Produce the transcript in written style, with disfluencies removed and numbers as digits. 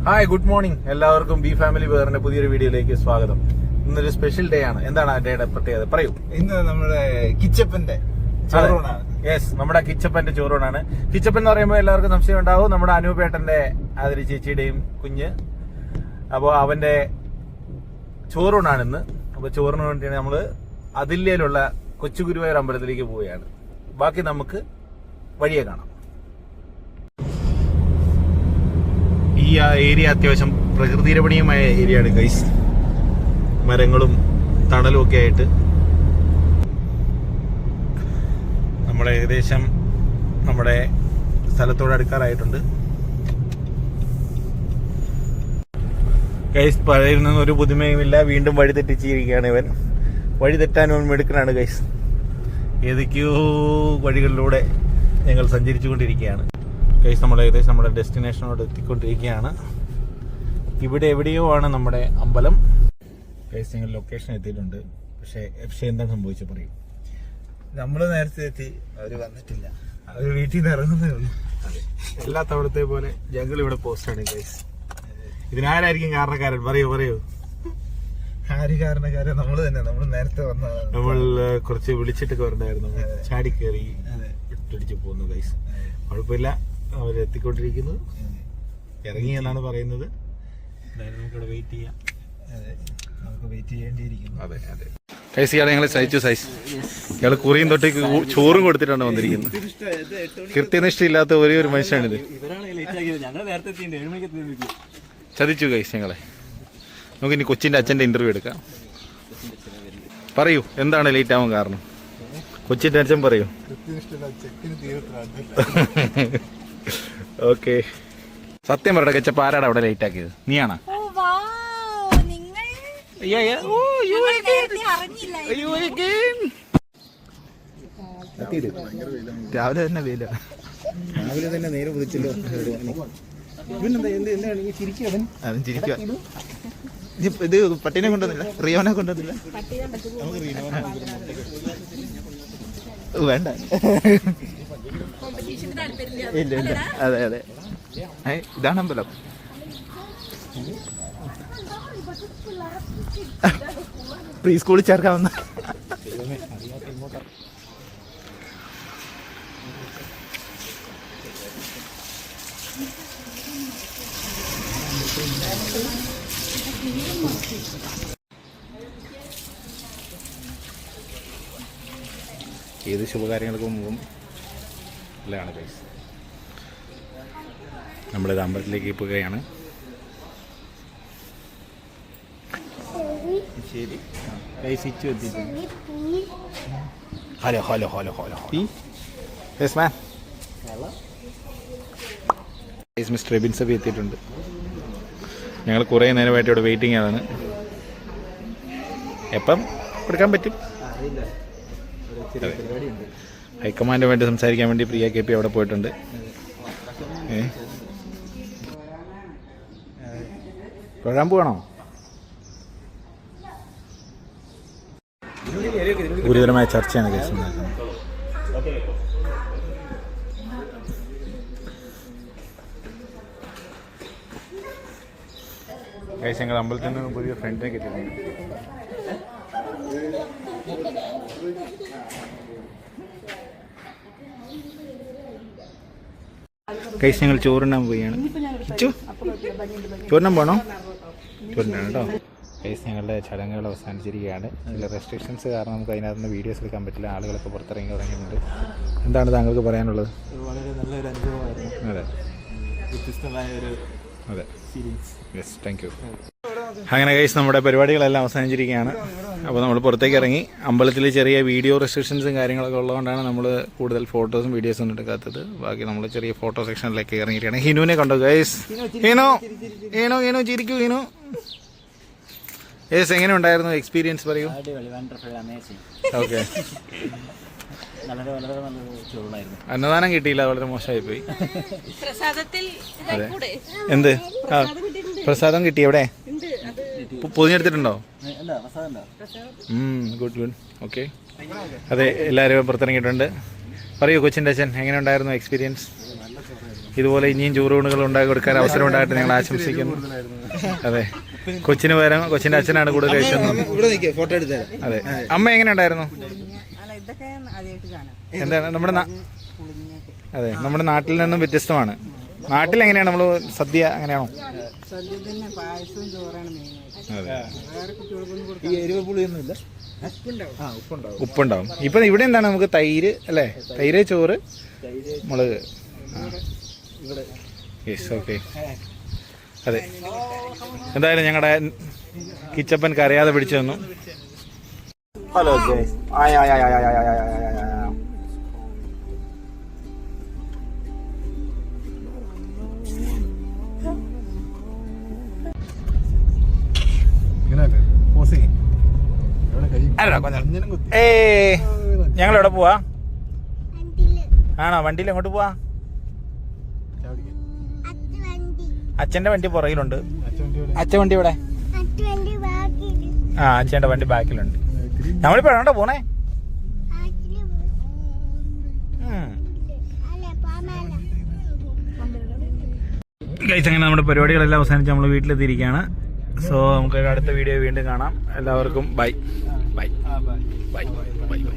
Hi, good morning. എല്ലാവർക്കും B family വേറിന്റെ പുതിയൊരു വീഡിയോയിലേക്ക് സ്വാഗതം. ഇന്നൊരു സ്പെഷ്യൽ ഡേ ആണ്. എന്താണ് ആ ഡേയുടെ പ്രത്യേകത? പറയൂ. ഇന്ന് നമ്മുടെ കിച്ചപ്പന്റെ ചോറൂണാണ്. യെസ്, നമ്മുടെ കിച്ചപ്പന്റെ ചോറൂണാണ്. കിച്ചപ്പൻ എന്ന് പറയുമ്പോൾ എല്ലാവർക്കും സംശയം ഉണ്ടാവും. നമ്മുടെ അനൂപേട്ടന്റെ ആതിരി ചേച്ചിയുടെയും കുഞ്ഞ്. അപ്പോൾ അവന്റെ ചോറൂണാണ് ഇന്ന്. അപ്പൊ ചോറിന് വേണ്ടിയാണ് നമ്മള് അതില്യയിലുള്ള കൊച്ചു ഗുരുവായൂർ അമ്പലത്തിലേക്ക് പോവുകയാണ്. ബാക്കി നമുക്ക് വഴിയെ കാണാം. ഈ ഏരിയ അത്യാവശ്യം പ്രകൃതിരമണീയമായ ഏരിയയാണ് ഗൈസ്. മരങ്ങളും തണലും ഒക്കെ ആയിട്ട് നമ്മൾ ഏകദേശം നമ്മുടെ സ്ഥലത്തോട് അടുക്കാറായിട്ടുണ്ട്. ഗൈസ്, പഴയിൽ നിന്നും ഒരു പുതുമയുമില്ല. വീണ്ടും വഴി തെറ്റിച്ചിരിക്കുകയാണ് ഇവൻ. വഴി തെറ്റാൻ മിടുക്കനാണ് ഗൈസ്. ഏതൊക്കെയോ വഴികളിലൂടെ ഞങ്ങൾ സഞ്ചരിച്ചുകൊണ്ടിരിക്കുകയാണ് ഗൈസ്. നമ്മൾ ഏകദേശം നമ്മുടെ ഡെസ്റ്റിനേഷനോട് എത്തിക്കൊണ്ടിരിക്കുകയാണ്. ഇവിടെ എവിടെയോ ആണ് നമ്മുടെ അമ്പലം ഗൈസ്. ഞങ്ങൾ ലൊക്കേഷൻ എത്തിയിട്ടുണ്ട്. പക്ഷേ എന്താണ് സംഭവിച്ചത് പറയും. നമ്മള് നേരത്തെ എത്തി, അവര് വന്നിട്ടില്ല. അവര് വീട്ടിൽ നിന്ന് ഇറങ്ങുന്നേ ഉള്ളൂ. എല്ലാ തവണത്തെ പോലെ ഞങ്ങൾ ഇവിടെ പോസ്റ്റാണ് ഗൈസ്. ഇതിനാരായിരിക്കും കാരണക്കാരൻ? പറയൂ. ആര് കാരണക്കാരൻ? നമ്മള് തന്നെ. നമ്മൾ നേരത്തെ വന്നതാണ്. നമ്മൾ കുറച്ച് വിളിച്ചിട്ടൊക്കെ വരണ്ടായിരുന്നു. ചാടി കയറി ഇട്ടടിച്ച് പോകുന്നു ഗൈസ്. കുഴപ്പമില്ല, അവരെത്തിക്കൊണ്ടിരിക്കുന്നു. ഇറങ്ങി എന്നാണ് പറയുന്നത്. നമുക്കിവിടെ വെയിറ്റ് ചെയ്യാം. നമുക്ക് വെയിറ്റ് ചെയ്യേണ്ടിയിരിക്കുന്നു. അതെ ഗൈസ്, ഇയാളെ ഞങ്ങൾ സഹിച്ചു. ഇയാള് കുറിയും തൊട്ടേക്ക് ചോറും കൊടുത്തിട്ടാണ് വന്നിരിക്കുന്നത്. കൃത്യനിഷ്ഠയില്ലാത്ത ഒരേ ഒരു മനുഷ്യനാണിത്. ചതിച്ചു ഗൈസ് ഞങ്ങളെ. നമുക്ക് ഇനി കൊച്ചിന്റെ അച്ഛന്റെ ഇന്റർവ്യൂ എടുക്കാം. പറയൂ, എന്താണ് ലേറ്റ് ആവാൻ കാരണം? കൊച്ചിന്റെ അച്ഛൻ പറയൂ. ഓക്കെ, സത്യം പറയട്ടെ കച്ചപ്പ, ആരാടാ അവിടെ ലേറ്റ് ആക്കിയത്? നീയാണോ? രാവിലെ തന്നെ വെയില. രാവിലെ തന്നെ നേരെ വിളിച്ചല്ലോ. അവൻ ചിരിക്കുക. ഇത് പട്ടീനെ കൊണ്ടുവന്നില്ല, റിയോനെ കൊണ്ടുവന്നില്ല. വേണ്ട, ഇല്ല. അതെ. ഇതാണ് അമ്പലം. പ്രീ സ്കൂളിൽ ചേർക്കാവുന്ന. ഏത് ശുഭകാര്യങ്ങൾക്ക് മുമ്പും നല്ലതാണ് ഗൈസ്. നമ്മളിത് അമ്പലത്തിലേക്ക് പോവുകയാണ്. ശരി ഗൈസ്, ഇച്ചു എത്തിയിട്ടുണ്ട്. Hello. Yes man. Guys, mister Ebin Sabi എത്തിയിട്ടുണ്ട്. ഞങ്ങൾ കുറേ നേരമായിട്ട് ഇവിടെ വെയിറ്റിംഗ് ആണ്. എപ്പം കൊടുക്കാൻ പറ്റും? ഹൈക്കമാൻഡുമായിട്ട് സംസാരിക്കാൻ വേണ്ടി പ്രിയ കെ പി അവിടെ പോയിട്ടുണ്ട്. തൊഴാൻ പോകണോ? ഗുരുതരമായ ചർച്ചയാണ് കേസ് ഉണ്ടാക്കുന്നത്. ഗൈസ്, ഞങ്ങൾ അമ്പലത്തിൽ നിന്ന് പുതിയ ഫ്രണ്ടിനെ കിട്ടിയിട്ടുണ്ട്. ഗൈസ്, ഞങ്ങൾ ചോറിനാൻ പോവുകയാണ്. ചോറിനാൻ പോകണോ? ചോറിനാണ് കേട്ടോ. ഗൈസ്, ഞങ്ങളുടെ ചടങ്ങുകൾ അവസാനിച്ചിരിക്കുകയാണ്. ചില റെസ്ട്രിക്ഷൻസ് കാരണം നമുക്ക് അതിനകത്ത് നിന്ന് വീഡിയോസ് എടുക്കാൻ പറ്റില്ല. ആളുകളൊക്കെ പുറത്തിറങ്ങി തുടങ്ങിയിട്ടുണ്ട്. എന്താണ് താങ്കൾക്ക് പറയാനുള്ളത്? വളരെ നല്ലൊരു അനുഭവമായിരുന്നു. അതെ, വ്യത്യസ്തമായ ഒരു ഫീലിങ്സ്. Yes, thank you. അങ്ങനെ ഗൈസ്, നമ്മുടെ പരിപാടികളെല്ലാം അവസാനിച്ചിരിക്കുകയാണ്. അപ്പോൾ നമ്മൾ പുറത്തേക്ക് ഇറങ്ങി. അമ്പലത്തിൽ ചെറിയ വീഡിയോ റെസ്ട്രിക്ഷൻസും കാര്യങ്ങളൊക്കെ ഉള്ളതുകൊണ്ടാണ് നമ്മൾ കൂടുതൽ ഫോട്ടോസും വീഡിയോസും ഒന്നും എടുക്കാത്തത്. ബാക്കി നമ്മൾ ചെറിയ ഫോട്ടോ സെക്ഷനിലേക്ക് ഇറങ്ങിയിരിക്കുകയാണ്. ഹിനുവിനെ കണ്ടോ ഗൈസ്? ഹീനോ ചിരിക്കൂ. ഹീനോ യെസ്, എങ്ങനെ ഉണ്ടായിരുന്നു എക്സ്പീരിയൻസ്? പറയൂ. ഓക്കെ. അന്നദാനം കിട്ടിയില്ല, വളരെ മോശമായി പോയി. അതെ, എന്ത് പ്രസാദം കിട്ടി? എവിടെ? പൊതിഞ്ഞെടുത്തിട്ടുണ്ടോ? ഗുഡ്. ഓക്കെ. അതെ, എല്ലാവരും പുറത്തിറങ്ങിയിട്ടുണ്ട്. പറയൂ കൊച്ചിൻ്റെ അച്ഛൻ, എങ്ങനെ ഉണ്ടായിരുന്നു എക്സ്പീരിയൻസ്? ഇതുപോലെ ഇനിയും ചോറൂണുകൾ ഉണ്ടാക്കി കൊടുക്കാൻ അവസരം ഉണ്ടായിട്ട് ഞങ്ങൾ ആശംസിക്കുന്നു. അതെ, കൊച്ചിന് പകരം കൊച്ചിന്റെ അച്ഛനാണ് കൂടുതൽ കഴിച്ചത്. ഫോട്ടോ എടുത്തേ. അതെ, അമ്മ എങ്ങനെ ഉണ്ടായിരുന്നു? എന്താണ് അതെ, നമ്മുടെ നാട്ടിൽ നിന്നും വ്യത്യസ്തമാണ്. നാട്ടിൽ എങ്ങനെയാണ് നമ്മൾ സദ്യ അങ്ങനെയാണോ? ഉപ്പുണ്ടാവും. ഇപ്പൊ ഇവിടെ എന്താണ് നമുക്ക് തൈര് അല്ലേ? തൈര്, ചോറ്, മുളക്. Yes, okay. അതെ, എന്തായാലും ഞങ്ങളുടെ കിച്ചപ്പൻ കരയാതെ പിടിച്ചു തന്നു. ഹലോ ഞങ്ങൾ എവിടെ പോവാ? ആണോ? വണ്ടിയിൽ എങ്ങോട്ട് പോവാ? അച്ഛന്റെ വണ്ടി പുറകിലുണ്ട്. അച്ഛൻ വണ്ടി ഇവിടെ. ആ, അച്ഛന്റെ വണ്ടി ബാക്കിലുണ്ട്. നമ്മളിപ്പോ എവിടെ പോണേ? ഗൈസ്, അങ്ങനെ നമ്മുടെ പരിപാടികളെല്ലാം അവസാനിച്ച് നമ്മൾ വീട്ടിലെത്തിയിരിക്കുകയാണ്. സോ നമുക്ക് അടുത്ത വീഡിയോ വീണ്ടും കാണാം. എല്ലാവർക്കും bye bye bye bye bye.